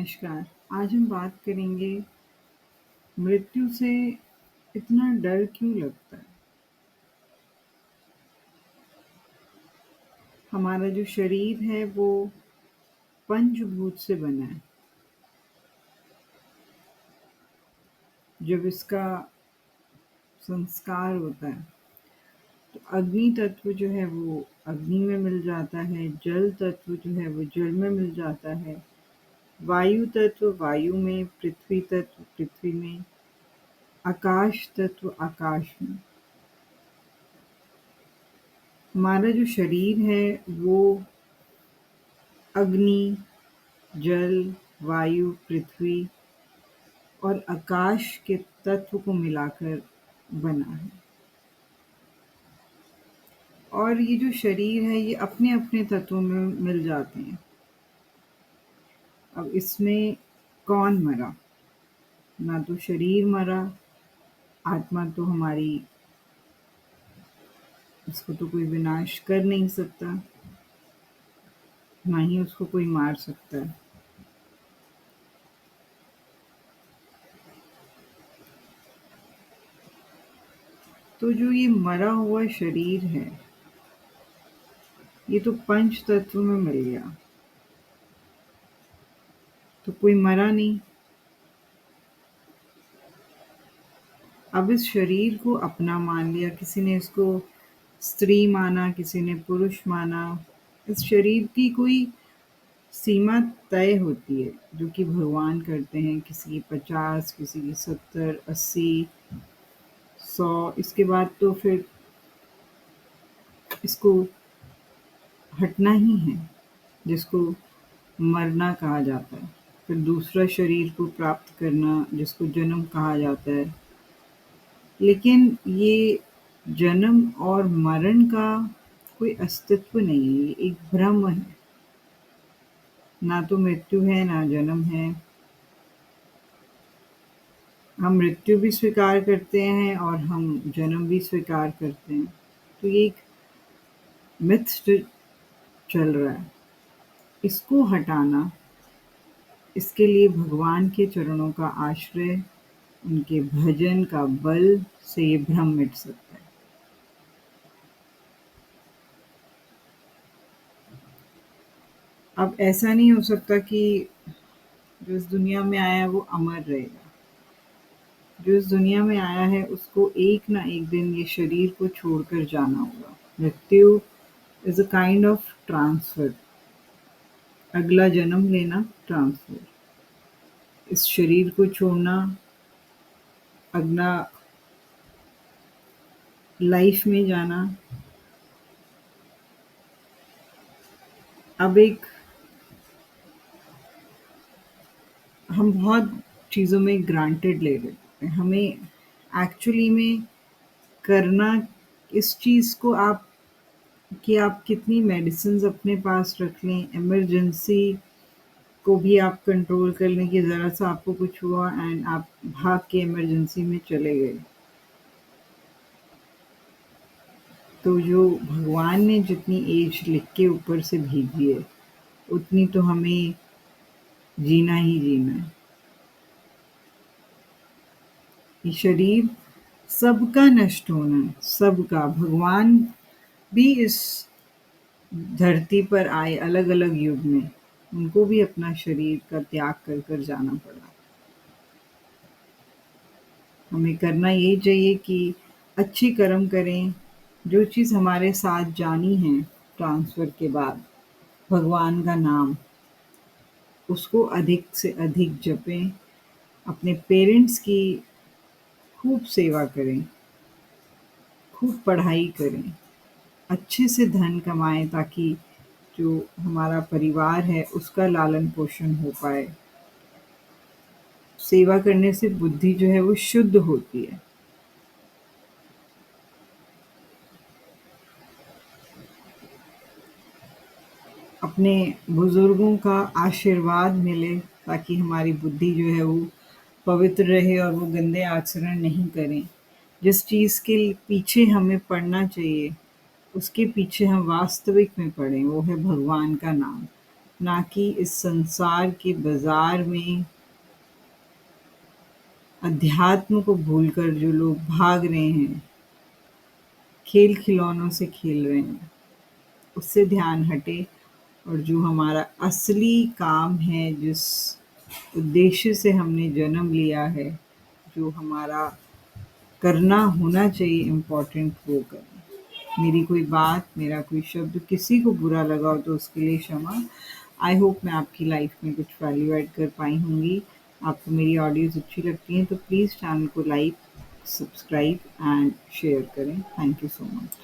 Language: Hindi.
नमस्कार। आज हम बात करेंगे मृत्यु से इतना डर क्यों लगता है? हमारा जो शरीर है वो पंचभूत से बना है। जब इसका संस्कार होता है तो अग्नि तत्व जो है वो अग्नि में मिल जाता है, जल तत्व जो है वो जल में मिल जाता है, वायु तत्व वायु में, पृथ्वी तत्व पृथ्वी में, आकाश तत्व आकाश में। हमारा जो शरीर है वो अग्नि, जल, वायु, पृथ्वी और आकाश के तत्व को मिलाकर बना है। और ये जो शरीर है ये अपने-अपने तत्वों में मिल जाते हैं। अब इसमें कौन मरा? ना तो शरीर मरा, आत्मा तो हमारी इसको तो कोई विनाश कर नहीं सकता, ना ही उसको कोई मार सकता है। तो जो ये मरा हुआ शरीर है, ये तो पंच तत्व में मिल गया, तो कोई मरा नहीं। अब इस शरीर को अपना मान लिया, किसी ने इसको स्त्री माना, किसी ने पुरुष माना। इस शरीर की कोई सीमा तय होती है, जो कि भगवान करते हैं, किसी की 50, किसी की 70, 80, 100। इसके बाद तो फिर इसको हटना ही है, जिसको मरना कहा जाता है। फिर दूसरा शरीर को प्राप्त करना, जिसको जन्म कहा जाता है। लेकिन ये जन्म और मरण का कोई अस्तित्व नहीं है, ये एक भ्रम है। ना तो मृत्यु है, ना जन्म है। हम मृत्यु भी स्वीकार करते हैं और हम जन्म भी स्वीकार करते हैं। तो ये एक मिथ चल रहा है। इसको हटाना, इसके लिए भगवान के चरणों का आश्रय, उनके भजन का बल से ये भ्रम मिट सकता है। अब ऐसा नहीं हो सकता कि जो इस दुनिया में आया है वो अमर रहेगा। जो इस दुनिया में आया है उसको एक ना एक दिन ये शरीर को छोड़कर जाना होगा। मृत्यु is a kind of transfer. अगला जन्म लेना, ट्रांसफर। इस शरीर को छोड़ना, अगला लाइफ में जाना। अब एक हम बहुत चीज़ों में ग्रांटेड ले लेते हैं। हमें एक्चुअली में करना इस चीज़ को आप कि आप कितनी मेडिसिन्स अपने पास रख लें, इमरजेंसी को भी आप कंट्रोल कर लें कि ज़रा-सा आपको कुछ हुआ एंड आप भाग के इमरजेंसी में चले गए। तो जो भगवान ने जितनी एज लिख के ऊपर से भेजी है, उतनी तो हमें जीना ही जीना है। ये शरीर सबका नष्ट होना है, सबका। भगवान भी इस धरती पर आए अलग-अलग युग में, उनको भी अपना शरीर का त्याग कर जाना पड़ा। हमें करना यही चाहिए कि अच्छे कर्म करें, जो चीज़ हमारे साथ जानी है ट्रांसफ़र के बाद, भगवान का नाम, उसको अधिक से अधिक जपें, अपने पेरेंट्स की खूब सेवा करें, खूब पढ़ाई करें, अच्छे से धन कमाएँ ताकि जो हमारा परिवार है उसका लालन-पोषण हो पाए। सेवा करने से बुद्धि जो है वो शुद्ध होती है। अपने बुज़ुर्गों का आशीर्वाद मिले ताकि हमारी बुद्धि जो है वो पवित्र रहे और वो गंदे आचरण नहीं करें। जिस चीज़ के पीछे हमें पड़ना चाहिए, उसके पीछे हम वास्तविक में पड़ें, वो है भगवान का नाम। ना कि इस संसार के बाज़ार में अध्यात्म को भूलकर जो लोग भाग रहे हैं, खेल-खिलौनों से खेल रहे हैं, उससे ध्यान हटे और जो हमारा असली काम है, जिस उद्देश्य से हमने जन्म लिया है, जो हमारा करना होना चाहिए इम्पोर्टेंट वो करें। मेरी कोई बात, मेरा कोई शब्द किसी को बुरा लगा हो तो उसके लिए क्षमा। आई होप मैं आपकी लाइफ में कुछ वैल्यू ऐड कर पाई होंगी। आपको मेरी ऑडियोज़ अच्छी लगती हैं तो प्लीज़ चैनल को लाइक, सब्सक्राइब एंड शेयर करें। Thank you so much.